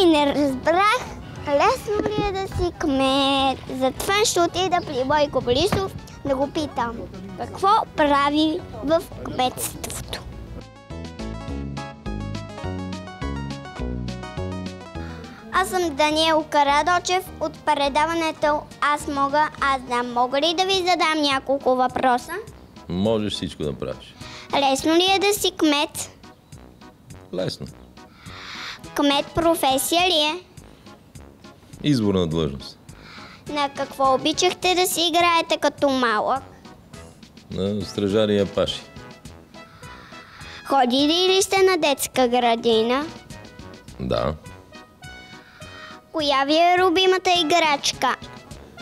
и не разбрах, лесно ли е да си кмет. Затова ще отида при Бойко Борисов да го питам какво прави в кметството. Аз съм Даниел Карадочев от предаването Аз мога, аз да. Мога ли да ви задам няколко въпроса? Можеш всичко да правиш. Лесно ли е да си кмет? Лесно. Кмет професия ли е? Изборна длъжност. На какво обичахте да си играете като малък? На стражари и апаши. Ходили ли сте на детска градина? Да. Коя ви е любимата играчка?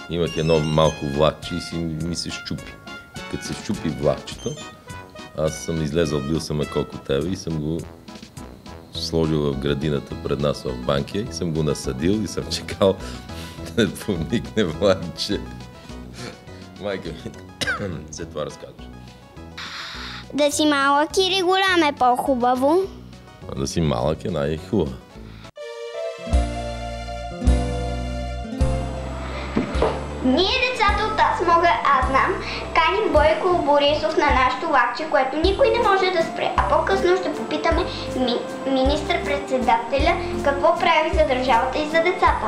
Имах едно малко влакче и ми се щупи. Като се щупи влакчето, аз съм излезъл, бил съм колко тебе и съм го сложил в градината пред нас в Банкия и съм го насадил и съм чекал да поникне влакче. Майка ми, след това разказваш. Да си малък или голям е по-хубаво? Да си малък е най-хубаво. Ние, децата от Аз мога, аз знам, каним Бойко Борисов на нашото влакче, което никой не може да спре. А по-късно ще попитаме министър-председателя какво прави за държавата и за децата.